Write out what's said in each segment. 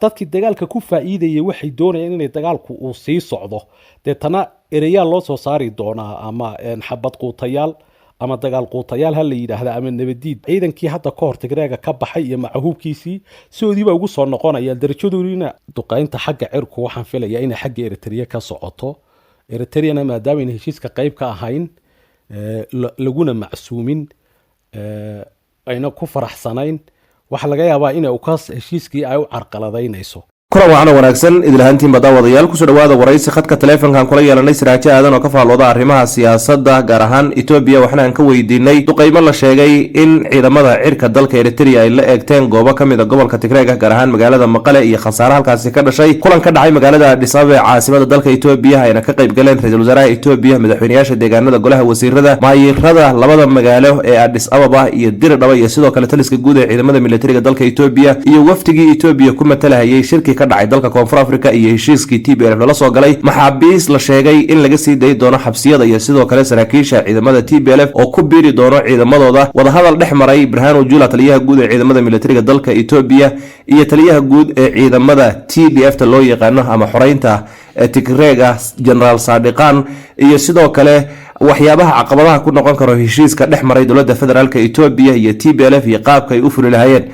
dadkii dagaalka ku faa'iidayay waxay doonayaan inay dagaalku uu sii socdo deetana ereyaal loo soo saari doonaa ama xabad quutayaal ama dagaal quutayaal ha la yidhaahda ama nabadiid ciidankii hadda ka hor tigreega ka baxay iyo macahuubkiisii sidoodiiba ugu soo noqonayaan darajadoodina duqaynta xagga cirku waxaan filayaa inay xagga eritrea ka socoto eritreana maadaama ayna heshiiska qayb ka ahayn laguna macsuumin ayna ku faraxsanayn waxa laga yaabaa inay ukaas heshiiskii ay u carqaladaynayso kulan wacan wanaagsan idil ahaantiin badawadayaal kusoo dhawaada waraysi khadka taleefankan kula yeelanay siraajo aadan oo ka faallooda arrimaha siyaasadda gaar ahaan Itoobiya waxna aan ka weydiinay duqeymo la sheegay in ciidamada cirka dalka Eritrea ay la eegteen goobo kamid ah gobolka Tigreega gaar ahaan magaalada Maqale iyo khasaare halkaasi ka dhashay kulan ka dhacay magaalada Addis Ababa caasimada dalka Itoobiya ayna ka qayb galeen ra'iisul wasaaraha Itoobiya madaxweynayaasha deegaanada golaha wasiirada maayirada labada magaalo ee Addis Ababa iyo Dirdhaba iyo sidoo kale taliska guud ee ciidamada militariga dalka Itoobiya iyo wafdigii Itoobiya ku matalahayay shirki ka dhacay dalka Koonfur Afrika iyo heshiiskii TPLF la soo galay maxaabiis la sheegay in laga sii day doono xabsiyada iyo sidoo kale saraakiisha ciidamada TPLF oo ku biiri doono ciidamadooda wada hadal dhex maray Birhanu Jula taliyaha guud ee ciidamada militariga dalka Itoobiya iyo taliyaha guud ee ciidamada TDF ta loo yaqaano ama xoreynta Tigreega General Sadiqan iyo sidoo kale waxyaabaha caqabadaha ku noqon karo heshiiska dhex maray dawladda federaalka Itoobiya iyo TPLF iyo qaabka ay u furi lahaayeen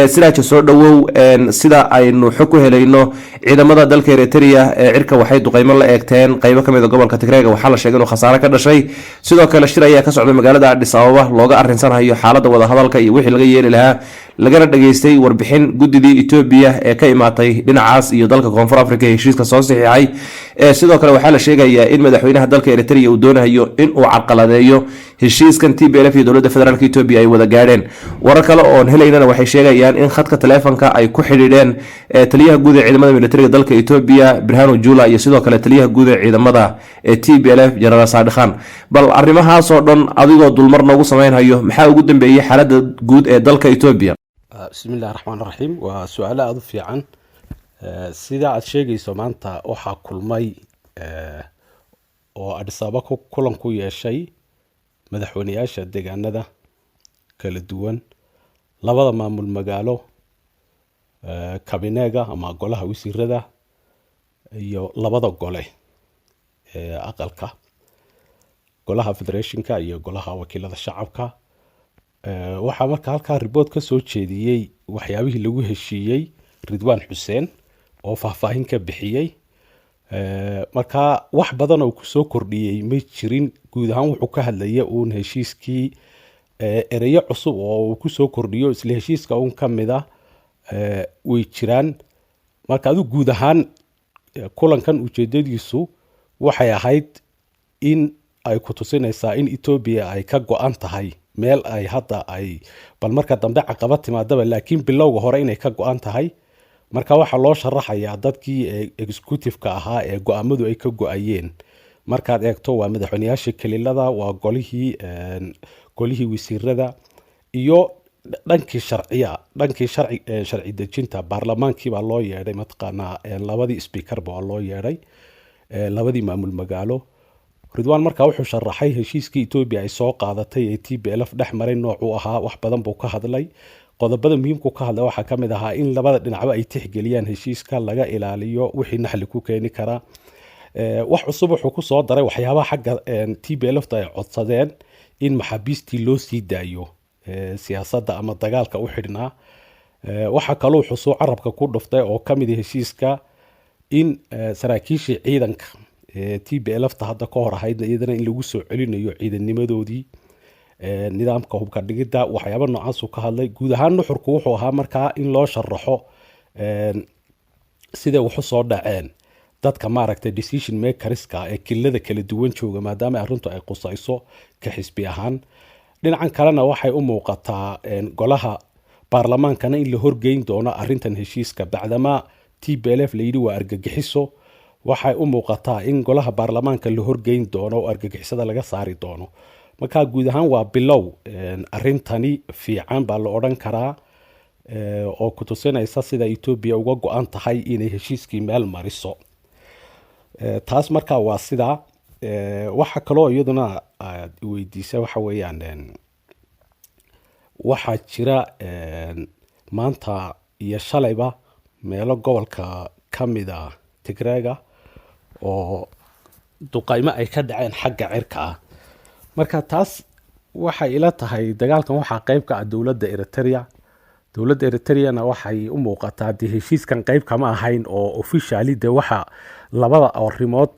siraajo soo dhawow sida aynu xog ku helayno ciidamada dalka Eritrea ee cirka waxay duqeymo la eegteen qaybo kamid ah gobolka Tigreega waxa la sheegay inuu khasaare ka dhashay sidoo kale shir ayaa ka socday magaalada Addis Ababa looga arinsanayo xaaladda wada hadalka iyo wixii laga yeeli lahaa lagana dhageystay warbixin gudidii Itoobiya ee ka imaatay dhinacaas iyo dalka Koonfur Afrika heshiiska soo saxiixay sidoo kale waxa la sheegayaa in madaxweynaha dalka Eritrea uu doonayo in uu carqaladeeyo heshiiskan TPLF iyo dawladda federaalka Itoobiya ay wada gaadheen warar kale oo helaynana waxay sheegayaan in khadka taleefanka ay ku xidhiidheen taliyaha guud ee ciidamada militariga dalka Itoobiya Birhanu Jula iyo sidoo kale taliyaha guud ee ciidamada TPLF General Sadiqan bal arrimahaas oo dhan adigoo dulmar noogu sameeynayo maxaa ugu dambeeyay xaaladda guud ee dalka Itoobiya bismillaahir rahmaanir rahiim waa su'aalo aad u fiican sida aad sheegayso maanta waxa kulmay oo Addis Ababa kulan ku yeeshay madaxweynayaasha deegaanada kala duwan labada maamul magaalo kabineega ama golaha wasiirada iyo labada gole ee aqalka golaha federationka iyo golaha wakiilada shacabka waxa markaa halka report ka soo jeediyay waxyaabihii lagu heshiiyay Ridwan Xuseen oo faahfaahin ka bixiyay marka wax badan oo ku soo kordhiyay ma jirin guud ahaan wuxuu ka hadlayay uun heshiiskii ereyo cusub oo ku soo kordhiyo isla heshiiska uun kamida way jiraan marka adu guud ahaan kulankan ujeedadiisu waxay ahayd in ay ku tusinaysaa in Itoobiya ay ka go'an tahay meel ay hadda ay bal marka dambe caqabad timaadaba laakiin bilowga hore inay ka go'an tahay marka waxa loo sharaxayaa dadkii executive-ka ahaa ee go'aamadu ay ka go'ayeen markaad eegto waa madaxweynayaasha kaliilada waa golihii wasiirada iyo dhankii sharci dejinta baarlamaankii baa loo yeedhay mataqaanaa labadii speaker baa loo yeedhay labadii maamul magaalo Ridwan marka wuxuu sharaxay heshiiskii Itoobiya ay soo qaadatay ee TPLF dhex maray noocu ahaa wax badan buu ka hadlay qodobada muhiimka ka hadlay waxa kamid ahaa in labada dhinacba ay tixgeliyaan heshiiska laga ilaaliyo wixii naxli ku keeni kara wax cusub wuxuu ku soo daray waxyaabaha xagga TPLF ay codsadeen in maxaabiistii loo sii daayo siyaasadda ama dagaalka u xidhnaa waxa kale oo xusuus carabka ku dhuftay oo kamid ah heshiiska in saraakiishii ciidanka TPLF ta hadda ka hor ahayd iyadana in lagu soo celinayo ciidanimadoodii nidaamka hubka dhigida waxyaabo noocaas uu ka hadlay guud ahaan nuxurku wuxuu ahaa markaa in loo sharaxo sida wax soo dhaceen dadka maaragtay decision makerska ee kilada kala duwan jooga maadaama arrintu ay qusayso ka xisbi ahaan dhinacan kalena waxay u muuqataa golaha baarlamaankana in la horgeyn doono arrintan heshiiska bacdama TPLF la yidhi waa argagixiso waxay u muuqataa in golaha baarlamaanka la horgeyn doono oo argagixisada laga saari doono marka guud ahaan waa bilow arrintani fiican baa la oran karaa oo ku tusinaysa sida Itoobiya uga go'an tahay inay heshiiskii meel mariso taas marka waa sida waxa kale oo iyaduna weydiisay waxa weeyaan waxa jira maanta iyo shalayba meelo gobolka ka mid ah Tigreega oo duqaymo ay ka dhaceen xagga cirka ah. marka taas waxay ila tahay dagaalkan waxaa qayb ka ah dowladda Eritrea. dowladda Eritreana waxay u muuqataa dee heshiiskan qayb kama ahayn oo officially de waxa labada arrimood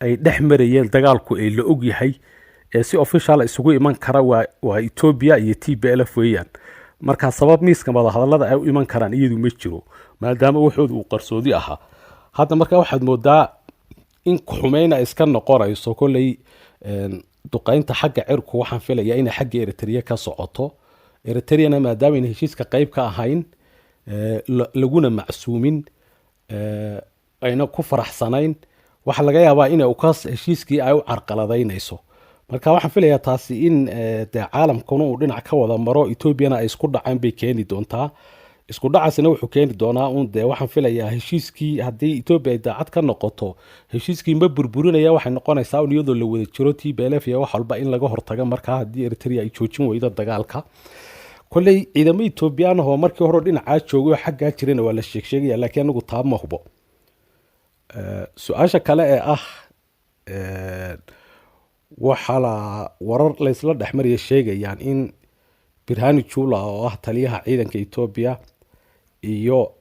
ay dhex marayeen dagaalku ee la og yahay ee si official isugu iman kara waa Ethiopia iyo TPLF weeyaan. marka sabab miiska wadahadallada ay u iman karaan iyadu ma jiro maadaama wuxuu uu qarsoodi ahaa. hadda marka waxaad moodaa in xumeyn ay iska noqonayso kolley duqaynta xagga cirku waxaan filayaa inay xagga Eritrea ka socoto. Eritreana maadaama inay heshiiska qayb ka ahayn laguna macsuumin ayna ku faraxsanayn waxa laga yaabaa inay ukaas heshiiskii ay u carqaladaynayso. marka waxaan filayaa taasi in de caalamkuna uu dhinac ka wada maro Ethiopiana ay isku dhacaan bay keeni doontaa. isku dhacaasina wuxuu keeni doonaa un de waxaan filayaa heshiiskii haddii Ethiopia ay daacad ka noqoto heshiiskii ma burburinaya waxay noqonaysaa un iyadoo la wada jiro TPLF iyo wax walba in laga hortago markaa haddii Eritrea ay joojin weydo dagaalka. kolley ciidamo Ethiopian oo markii hore dhinaca joogay xagga jireen waa la sheegay laakiin anigu taab ma hubo. su-aasha kale ee ah waxa la warar la isla dhexmariyay sheegayaan in Birhanu Jula oo ah taliyaha ciidanka Ethiopia iyo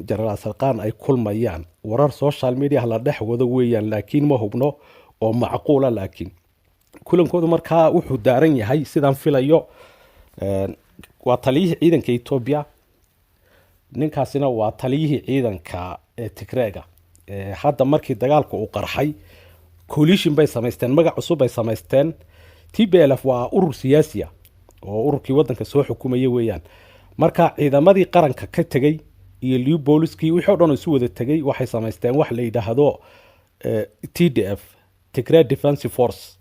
General Sarqan ay kulmayaan. warar social media la dhex wada weeyaan laakiin ma hubno oo macquula. laakiin kulankoodu markaa wuxuu daaran yahay sidaan filayo waa taliyihii ciidanka Ethiopia ninkaasina waa taliyihii ciidanka Tigreega. hadda markii dagaalku uu qarxay coalition bay samaysteen magac cusub bay samaysteen. TPLF waa urur siyaasi ah oo ururkii wadanka soo xukumayay weeyaan. marka ciidamadii qaranka ka tagay iyo liu booliskii wixii dhan isu wada tagay waxay samaysteen wax la yiraahdo TDF Tigray Defensive Force.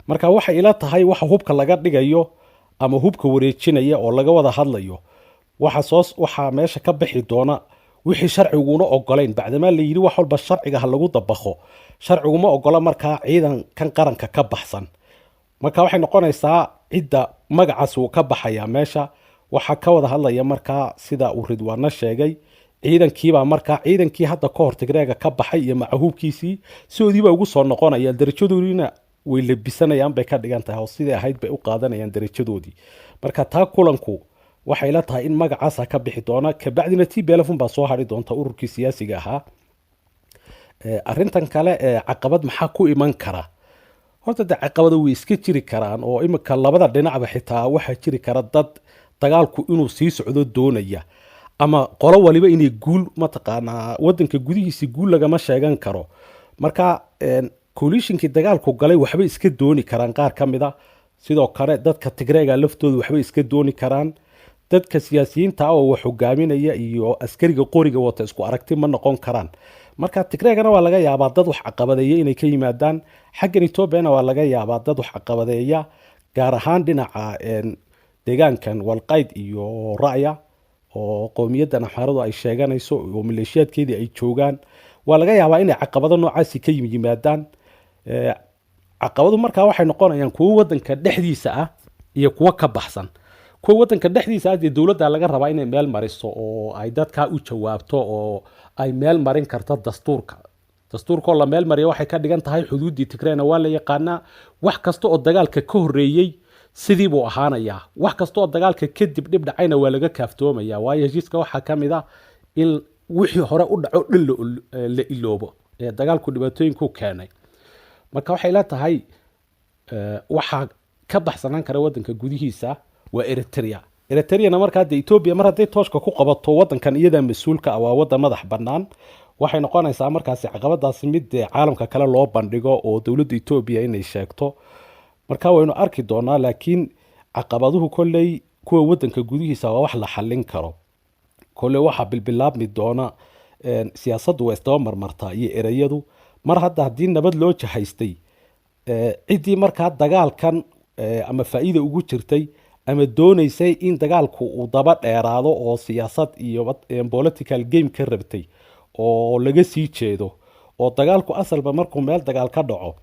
marka waxay ila tahay waxa hubka laga dhigayo ama hubka wareejinaya oo laga wada hadlayo waxa meesha ka bixi doona wixii sharciguna ogolayn bacdama la yiri wax walba sharciga lagu dabaqo sharcigu ma ogola markaa ciidan kan qaranka ka baxsan. marka waxay noqonaysaa cidda magacaas uu ka baxaya meesha waxa ka wada hadlaya markaa sida uu Ridwaana sheegay ciidankii hadda ka hor Tigreega ka baxay iyo macahubkiisii soodiiba ugu soo noqonaya darajadoodina way labisanayaan bay ka dhigan tahay oo sidii ahayd bay u qaadanayaan darajadoodii. marka taa kulanku waxay la tahay in magacaas ka bixi doona ka bacdina TPLF baa soo hari doonta ururkii siyaasiga ahaa. arrintan kale caqabad maxaa ku iman kara? horta de caqabado way iska jiri karaan oo imika labada dhinacba xitaa waxa jiri kara dad dagaalku inuu sii socdo doonaya ama qolo waliba inay guul mataqaanaa wadanka gudihiisa guul lagama sheegan karo. marka coalitionkii dagaalku galay waxba iska dooni karaan qaar ka mid ah. sidoo kale dadka Tigreega laftoodu waxba iska dooni karaan. dadka siyaasiyiinta oo wax hogaaminaya iyo askariga qoriga wata isku aragti ma noqon karaan. marka Tigreegana waa laga yaabaa dad wax caqabadeeya inay ka yimaadaan. xaggan Ethiopiana waa laga yaabaa dad wax caqabadeeya gaar ahaan dhinaca deegaankan Walqayd iyo Raaya oo qowmiyadda Axmaaradu ay sheeganayso oo maleeshiyaadkeedii ay joogaan. waa laga yaabaa inay caqabado noocaas ka yimaadaan. caqabadu markaa waxay noqonayaan kuwo wadanka dhexdiisa ah iyo kuwo ka baxsan. kuwa wadanka dhexdiisa ah dawladda laga rabaa inay meel mariso oo ay dadka u jawaabto oo ay meel marin karto dastuurka la meel mariyo waxay ka dhigan tahay xuduudii Tigreena waa la yaqaanaa. wax kasta oo dagaalka ka horeeyay sidii buu ahaanayaa. wax kasta oo dagaalka kadib dib dhacayna waa laga kaaftoomayaa. waayo heshiiska waxa ka mid ah in wixii hore u dhaco dhan la iloobo ee dagaalku dhibaatooyinku keenay. marka waxay la tahay waxa ka baxsanaan kara wadanka gudihiisa waa Eritreana markaa de Ethiopia mar haday tooshka ku qabato wadankan iyada mas'uulka ah waa wadan madax banaan waxay noqonaysaa markaas caqabadaas mid caalamka kale loo bandhigo oo dawladda Ethiopia inay sheegto. marka waynu arki doonaa laakiin caqabaduhu kolley kuwa wadanka gudihiisa waa wax la xallin karo. kolley waxa bilbilaabmi doona siyaasaddu way isdaba marmartaa iyo erayadu mar haddii nabad loo jahaystay cidii markaa dagaalkan ama faa'iido ugu jirtay ama doonaysay in dagaalku uu daba dheeraado oo siyaasad iyo political game ka rabtay oo laga sii jeedo oo dagaalku asalba markuu meel dagaal ka dhaco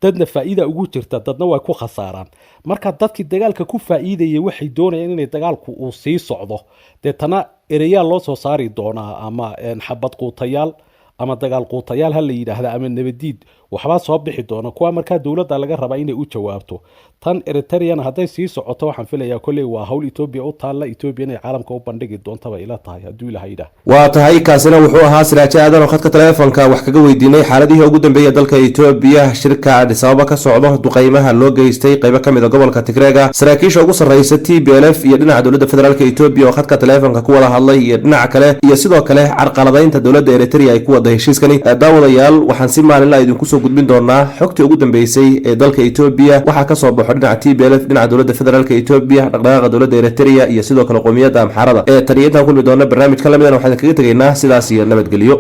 dadna faa'iida ugu jirta dadna way ku khasaaraan marka dadkii dagaalka ku faa'iidayay waxay doonayaan inay dagaalku uu sii socdo deetana ereyaal loo soo saari doonaa ama xabad quutayaal ama dagaal quutayaal ha la yidhaahda ama nabadiid waxbaa soo bixi doona kuwa markaa dowladda laga rabaa inay u jawaabto tan Eritrean hadday sii socoto waxaan filayaa kolley waa hawl Ethiopia u taalla Ethiopia inay caalamka u bandhigi doontaba ila tahay hadduu ilahay yidhaah waa tahay kaasina wuxuu ahaa Siraajo Aadan oo khadka taleefanka wax kaga weydiinay xaaladihii ugu dambeeyay dalka Ethiopia shirka Addis Ababa ka socdo duqeymaha loo geystay qaybo kamid ah gobolka Tigreega saraakiisha ugu sarreeyay TPLF iyo dhinaca dowladda federaalka Ethiopia oo khadka taleefanka ku wada hadlay iyo dhinaca kale iyo sidoo kale carqaladaynta dowladda Eritrea ay ku wada heshiiskani daawadayaal waxaan si maalinle idinku soo gudbin doonaa xogtii ugu dambeysay ee dalka Ethiopia waxa ka soo baxo dhinaca TPLF dhinaca dowladda federaalka Ethiopia dhaqdhaqaaqa dowladda Eritrea iyo sidoo kale qowmiyadda Amxaarada ee tariiqtan kulmi doona barnaamijka lamidana waxaan kaga tagaynaa sidaas iyo nabadgelyo